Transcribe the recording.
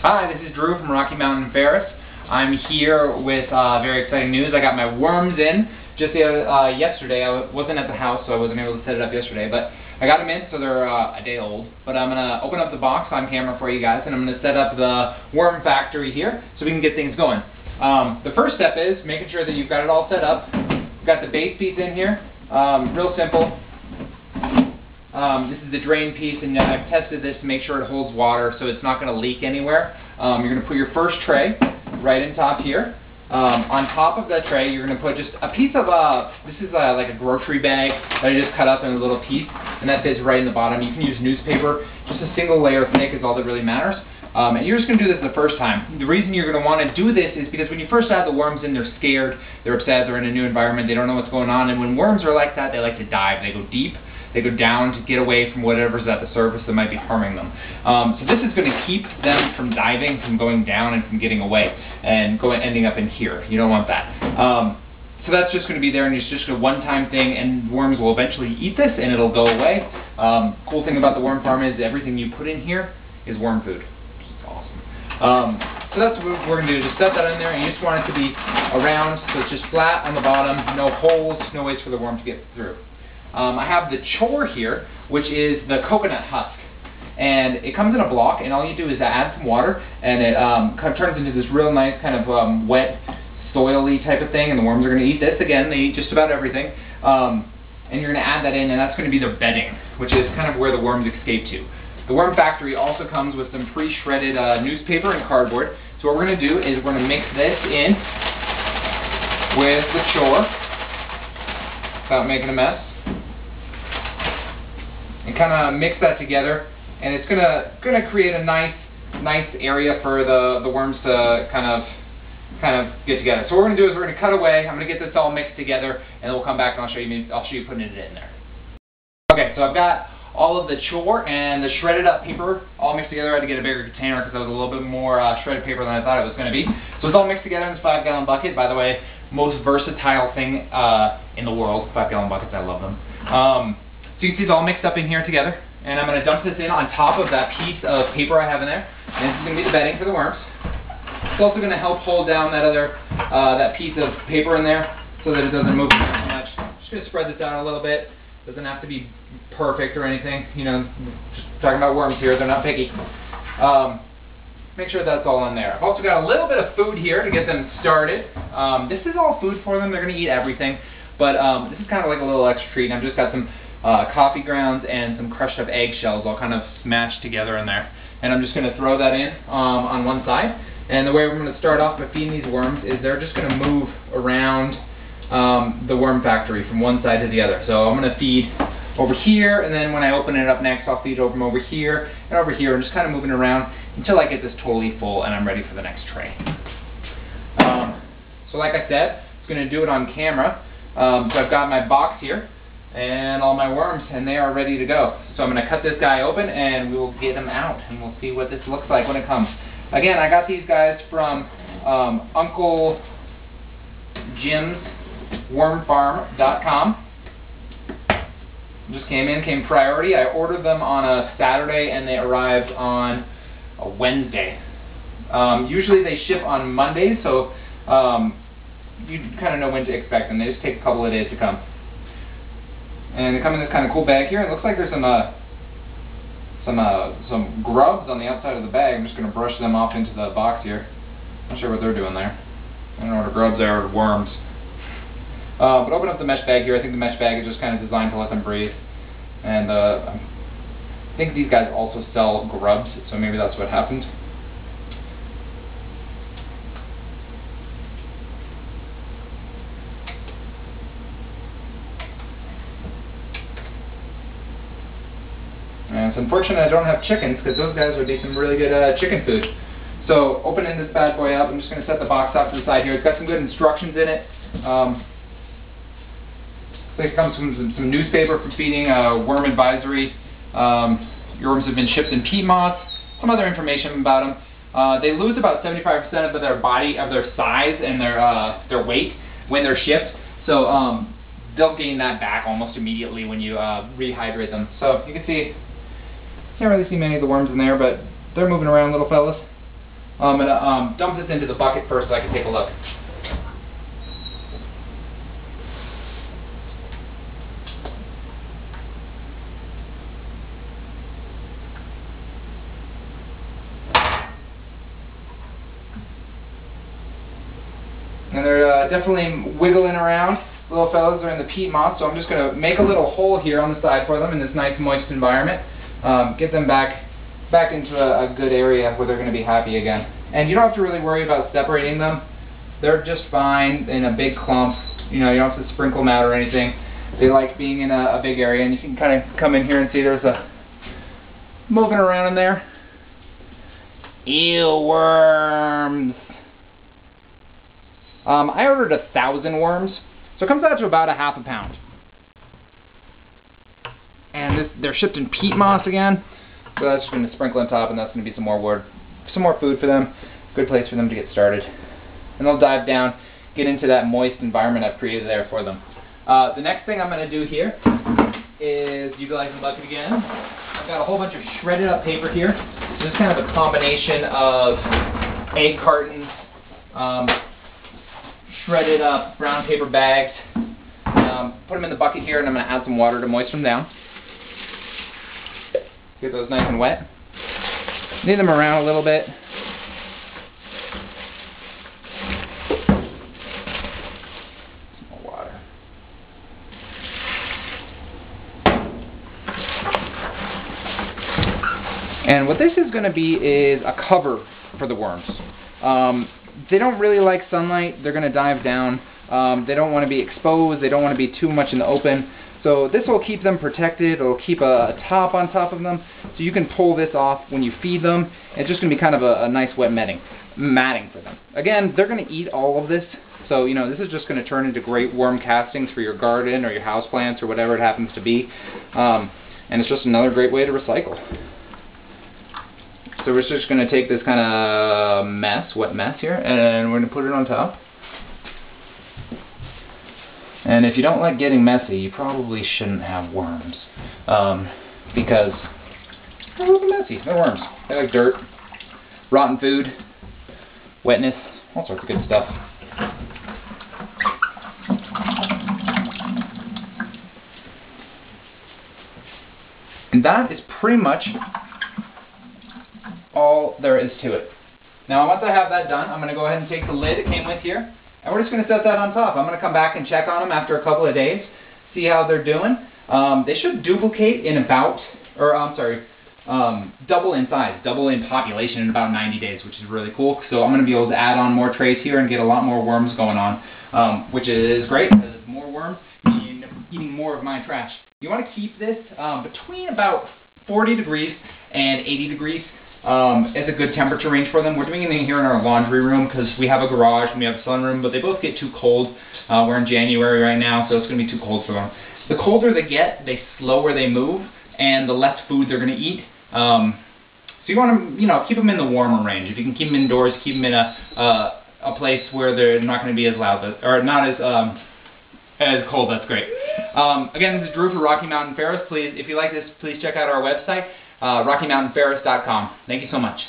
Hi, this is Drew from Rocky Mountain Ferris. I'm here with very exciting news. I got my worms in just yesterday. I wasn't at the house, so I wasn't able to set it up yesterday, but I got them in, so they're a day old. But I'm going to open up the box on camera for you guys, and I'm going to set up the worm factory here so we can get things going. The first step is making sure that you've got it all set up. We've got the base piece in here, real simple. This is the drain piece, and I've tested this to make sure it holds water so it's not going to leak anywhere. You're going to put your first tray right in top here. On top of that tray, you're going to put just a piece of, this is like a grocery bag that I just cut up in a little piece, and that fits right in the bottom. You can use newspaper, just a single layer thick is all that really matters. And you're just going to do this the first time. The reason you're going to want to do this is because when you first add the worms in, they're scared, they're upset, they're in a new environment, they don't know what's going on, and when worms are like that, they like to dive. They go deep. They go down to get away from whatever's at the surface that might be harming them. So this is going to keep them from diving, from going down, and from getting away and ending up in here. You don't want that. So that's just going to be there, and it's just a one-time thing, and worms will eventually eat this, and it'll go away. Cool thing about the worm farm is everything you put in here is worm food, which is awesome. So that's what we're going to do. Just set that in there, and you just want it to be around, so it's just flat on the bottom, no holes, no ways for the worm to get through. I have the chore here, which is the coconut husk, and it comes in a block, and all you do is add some water, and it kind of turns into this real nice kind of wet, soily type of thing, and the worms are going to eat this. Again, they eat just about everything, and you're going to add that in, and that's going to be their bedding, which is kind of where the worms escape to. The worm factory also comes with some pre-shredded newspaper and cardboard, so what we're going to do is we're going to mix this in with the chore without making a mess. And kind of mix that together, and it's gonna create a nice area for the worms to kind of get together. So what we're gonna do is we're gonna cut away. I'm gonna get this all mixed together, and then we'll come back and I'll show you putting it in there. Okay, so I've got all of the chore and the shredded up paper all mixed together. I had to get a bigger container because that was a little bit more shredded paper than I thought it was going to be. So it's all mixed together in this 5-gallon bucket. By the way, most versatile thing in the world. 5-gallon buckets, I love them. So you can see it's all mixed up in here together, and I'm going to dump this in on top of that piece of paper I have in there, and this is going to be the bedding for the worms. It's also going to help hold down that other that piece of paper in there so that it doesn't move too much. I'm just going to spread this out a little bit. Doesn't have to be perfect or anything, you know, just talking about worms here, they're not picky. Make sure that's all in there. I've also got a little bit of food here to get them started. This is all food for them, they're going to eat everything, but this is kind of like a little extra treat. I've just got some coffee grounds and some crushed up eggshells all kind of smashed together in there. And I'm just going to throw that in on one side. And the way we're going to start off by feeding these worms is they're just going to move around the worm factory from one side to the other. So I'm going to feed over here, and then when I open it up next, I'll feed over here, and just kind of moving around until I get this totally full and I'm ready for the next tray. So like I said, I'm going to do it on camera. So I've got my box here and all my worms, and they are ready to go. So I'm going to cut this guy open, and we will get them out, and we'll see what this looks like when it comes. Again, I got these guys from Uncle Jim's wormfarm.com. Just came priority. I ordered them on a Saturday and they arrived on a Wednesday. Usually they ship on Mondays, so you kind of know when to expect them. They just take a couple of days to come. And they come in this kind of cool bag here. It looks like there's some grubs on the outside of the bag. I'm just going to brush them off into the box here. Not sure what they're doing there. I don't know what the grubs are or worms. But open up the mesh bag here. I think the mesh bag is just kind of designed to let them breathe. And I think these guys also sell grubs, so maybe that's what happened. And it's unfortunate I don't have chickens, because those guys would be some really good chicken food. So opening this bad boy up, I'm just going to set the box off to the side here. It's got some good instructions in it. It comes from some newspaper for feeding, worm advisory. Your worms have been shipped in peat moss, some other information about them. They lose about 75% of their body, of their size and their weight when they're shipped. So they'll gain that back almost immediately when you rehydrate them. So you can see, can't really see many of the worms in there, but they're moving around, little fellas. I'm going to dump this into the bucket first so I can take a look. And they're definitely wiggling around. Little fellas are in the peat moss, so I'm just going to make a little hole here on the side for them in this nice moist environment. Get them back into a good area where they're going to be happy again. And you don't have to really worry about separating them. They're just fine in a big clump. You know, you don't have to sprinkle them out or anything. They like being in a big area, and you can kind of come in here and see there's a moving around in there. Ew, worms. I ordered 1,000 worms, so it comes out to about ½ a pound. And they're shipped in peat moss again, so that's just going to sprinkle on top, and that's going to be some more food for them. Good place for them to get started. And they'll dive down, get into that moist environment I've created there for them. The next thing I'm going to do here is utilize the bucket again. I've got a whole bunch of shredded up paper here. This is kind of a combination of egg cartons, shredded up brown paper bags. Put them in the bucket here, and I'm going to add some water to moisten them down. Get those nice and wet. Knead them around a little bit. Some more water. And what this is going to be is a cover for the worms. They don't really like sunlight. They're going to dive down. They don't want to be exposed. They don't want to be too much in the open. So this will keep them protected. It'll keep a top on top of them. So you can pull this off when you feed them. It's just going to be kind of a nice wet matting for them. Again, they're going to eat all of this. So, you know, this is just going to turn into great worm castings for your garden or your houseplants or whatever it happens to be. And it's just another great way to recycle. So we're just going to take this kind of wet mess here, and we're going to put it on top. And if you don't like getting messy, you probably shouldn't have worms. Because they're a little messy. They're worms. They like dirt, rotten food, wetness, all sorts of good stuff. And that is pretty much all there is to it. Now once I have that done, I'm going to go ahead and take the lid it came with here, and we're just going to set that on top. I'm going to come back and check on them after a couple of days, see how they're doing. They should duplicate in about, double in size, double in population in about 90 days, which is really cool. So I'm going to be able to add on more trays here and get a lot more worms going on, which is great because more worms mean eating more of my trash. You want to keep this between about 40 degrees and 80 degrees. Is a good temperature range for them. We're doing it here in our laundry room because we have a garage and we have a sunroom, but they both get too cold. We're in January right now, so it's going to be too cold for them. The colder they get, the slower they move, and the less food they're going to eat. So you want to, keep them in the warmer range. If you can keep them indoors, keep them in a place where they're not going to be as loud, or not as cold. That's great. Again, this is Drew for Rocky Mountain Ferris. Please, if you like this, please check out our website. RockyMountainFerris.com. Thank you so much.